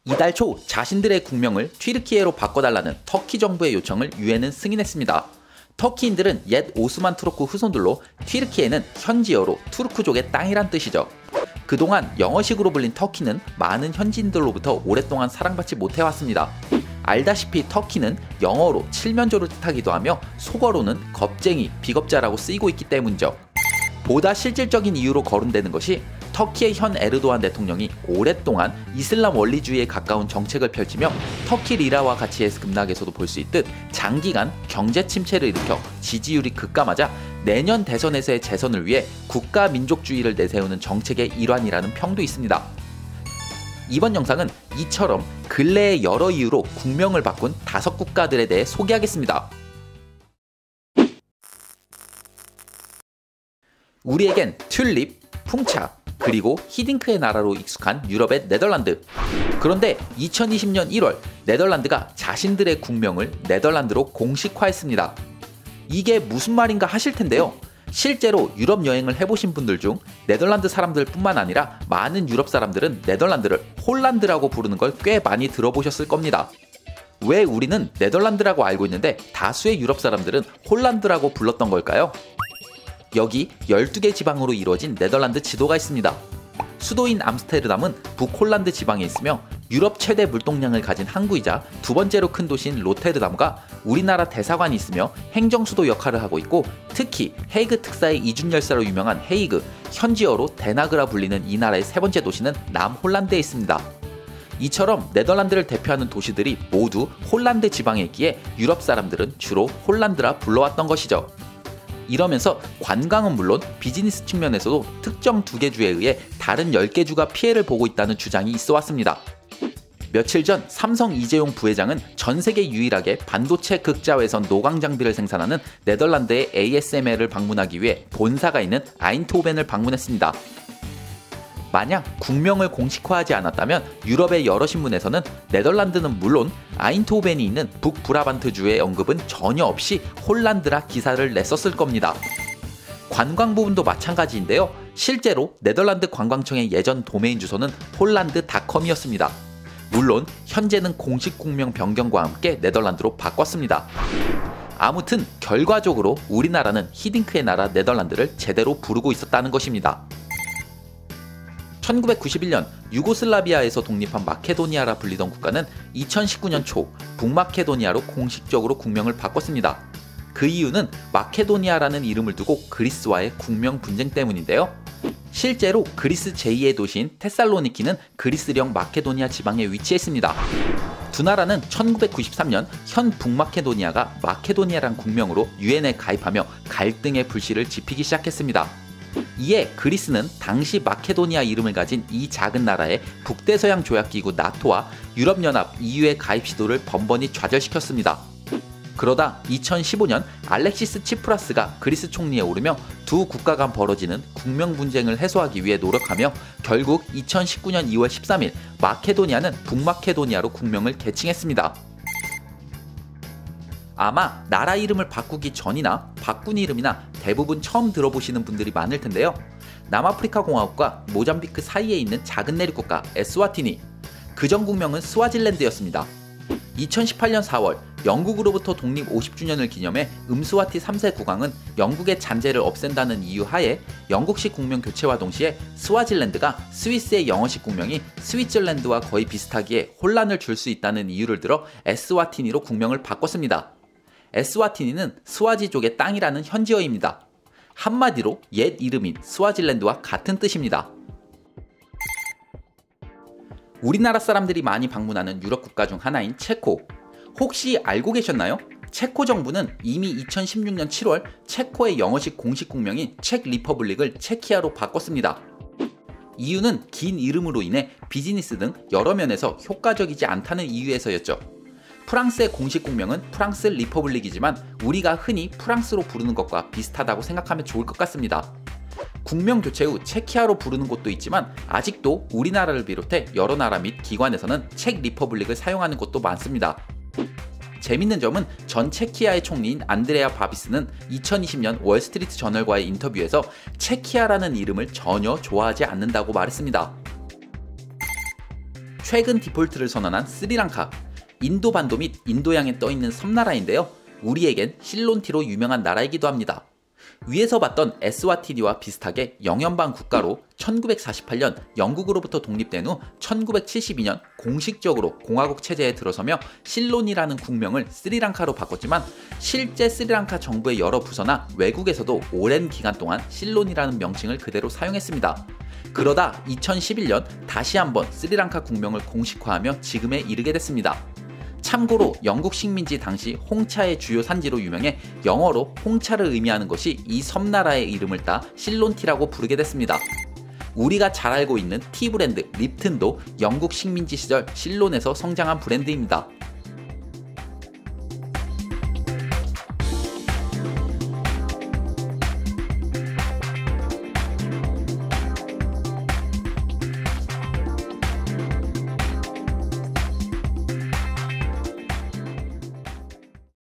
이달 초 자신들의 국명을 튀르키예로 바꿔달라는 터키 정부의 요청을 유엔은 승인했습니다. 터키인들은 옛 오스만 투르크 후손들로 튀르키예는 현지어로 투르크족의 땅이란 뜻이죠. 그동안 영어식으로 불린 터키는 많은 현지인들로부터 오랫동안 사랑받지 못해왔습니다. 알다시피 터키는 영어로 칠면조를 뜻하기도 하며 속어로는 겁쟁이, 비겁자라고 쓰이고 있기 때문이죠. 보다 실질적인 이유로 거론되는 것이 터키의 현 에르도안 대통령이 오랫동안 이슬람 원리주의에 가까운 정책을 펼치며 터키 리라와 가치의 급락에서도 볼 수 있듯 장기간 경제 침체를 일으켜 지지율이 급감하자 내년 대선에서의 재선을 위해 국가 민족주의를 내세우는 정책의 일환이라는 평도 있습니다. 이번 영상은 이처럼 근래의 여러 이유로 국명을 바꾼 5국가들에 대해 소개하겠습니다. 우리에겐 튤립, 풍차, 그리고 히딩크의 나라로 익숙한 유럽의 네덜란드. 그런데 2020년 1월 네덜란드가 자신들의 국명을 네덜란드로 공식화했습니다. 이게 무슨 말인가 하실 텐데요. 실제로 유럽 여행을 해보신 분들 중 네덜란드 사람들 뿐만 아니라 많은 유럽 사람들은 네덜란드를 홀란드라고 부르는 걸 꽤 많이 들어보셨을 겁니다. 왜 우리는 네덜란드라고 알고 있는데 다수의 유럽 사람들은 홀란드라고 불렀던 걸까요? 여기 12개 지방으로 이루어진 네덜란드 지도가 있습니다. 수도인 암스테르담은 북홀란드 지방에 있으며 유럽 최대 물동량을 가진 항구이자 두 번째로 큰 도시인 로테르담과 우리나라 대사관이 있으며 행정수도 역할을 하고 있고, 특히 헤이그 특사의 이중열사로 유명한 헤이그, 현지어로 데나그라 불리는 이 나라의 세 번째 도시는 남홀란드에 있습니다. 이처럼 네덜란드를 대표하는 도시들이 모두 홀란드 지방에 있기에 유럽 사람들은 주로 홀란드라 불러왔던 것이죠. 이러면서 관광은 물론 비즈니스 측면에서도 특정 2개 주에 의해 다른 10개 주가 피해를 보고 있다는 주장이 있어 왔습니다. 며칠 전 삼성 이재용 부회장은 전 세계 유일하게 반도체 극자외선 노광 장비를 생산하는 네덜란드의 ASML을 방문하기 위해 본사가 있는 아인트호벤을 방문했습니다. 만약 국명을 공식화하지 않았다면 유럽의 여러 신문에서는 네덜란드는 물론 아인트호벤이 있는 북브라반트주의 언급은 전혀 없이 홀란드라 기사를 냈었을 겁니다. 관광 부분도 마찬가지인데요. 실제로 네덜란드 관광청의 예전 도메인 주소는 홀란드닷컴이었습니다. 물론 현재는 공식 국명 변경과 함께 네덜란드로 바꿨습니다. 아무튼 결과적으로 우리나라는 히딩크의 나라 네덜란드를 제대로 부르고 있었다는 것입니다. 1991년 유고슬라비아에서 독립한 마케도니아라 불리던 국가는 2019년 초 북마케도니아로 공식적으로 국명을 바꿨습니다. 그 이유는 마케도니아라는 이름을 두고 그리스와의 국명 분쟁 때문인데요. 실제로 그리스 제2의 도시인 테살로니키는 그리스령 마케도니아 지방에 위치했습니다. 두 나라는 1993년 현 북마케도니아가 마케도니아란 국명으로 유엔에 가입하며 갈등의 불씨를 지피기 시작했습니다. 이에 그리스는 당시 마케도니아 이름을 가진 이 작은 나라의 북대서양 조약기구 나토와 유럽연합 EU의 가입 시도를 번번이 좌절시켰습니다. 그러다 2015년 알렉시스 치프라스가 그리스 총리에 오르며 두 국가 간 벌어지는 국명 분쟁을 해소하기 위해 노력하며 결국 2019년 2월 13일 마케도니아는 북마케도니아로 국명을 개칭했습니다. 아마 나라 이름을 바꾸기 전이나 바꾼 이름이나 대부분 처음 들어보시는 분들이 많을 텐데요. 남아프리카 공화국과 모잠비크 사이에 있는 작은 내륙국가 에스와티니, 그전 국명은 스와질랜드였습니다. 2018년 4월 영국으로부터 독립 50주년을 기념해 음스와티 3세 국왕은 영국의 잔재를 없앤다는 이유 하에 영국식 국명 교체와 동시에 스와질랜드가 스위스의 영어식 국명이 스위tzerland와 거의 비슷하기에 혼란을 줄 수 있다는 이유를 들어 에스와티니로 국명을 바꿨습니다. 에스와티니는 스와지족의 땅이라는 현지어입니다. 한마디로 옛 이름인 스와질랜드와 같은 뜻입니다. 우리나라 사람들이 많이 방문하는 유럽 국가 중 하나인 체코. 혹시 알고 계셨나요? 체코 정부는 이미 2016년 7월 체코의 영어식 공식 국명인 책 리퍼블릭을 체키아로 바꿨습니다. 이유는 긴 이름으로 인해 비즈니스 등 여러 면에서 효과적이지 않다는 이유에서였죠. 프랑스의 공식 국명은 프랑스 리퍼블릭이지만 우리가 흔히 프랑스로 부르는 것과 비슷하다고 생각하면 좋을 것 같습니다. 국명 교체 후 체키아로 부르는 곳도 있지만 아직도 우리나라를 비롯해 여러 나라 및 기관에서는 책 리퍼블릭을 사용하는 곳도 많습니다. 재밌는 점은 전 체키아의 총리인 안드레아 바비스는 2020년 월스트리트 저널과의 인터뷰에서 체키아라는 이름을 전혀 좋아하지 않는다고 말했습니다. 최근 디폴트를 선언한 스리랑카, 인도 반도 및 인도양에 떠있는 섬나라인데요. 우리에겐 실론티로 유명한 나라이기도 합니다. 위에서 봤던 에스와티니와 비슷하게 영연방 국가로 1948년 영국으로부터 독립된 후 1972년 공식적으로 공화국 체제에 들어서며 실론이라는 국명을 스리랑카로 바꿨지만 실제 스리랑카 정부의 여러 부서나 외국에서도 오랜 기간 동안 실론이라는 명칭을 그대로 사용했습니다. 그러다 2011년 다시 한번 스리랑카 국명을 공식화하며 지금에 이르게 됐습니다. 참고로 영국 식민지 당시 홍차의 주요 산지로 유명해 영어로 홍차를 의미하는 것이 이 섬나라의 이름을 따 실론티라고 부르게 됐습니다. 우리가 잘 알고 있는 티 브랜드 립튼도 영국 식민지 시절 실론에서 성장한 브랜드입니다.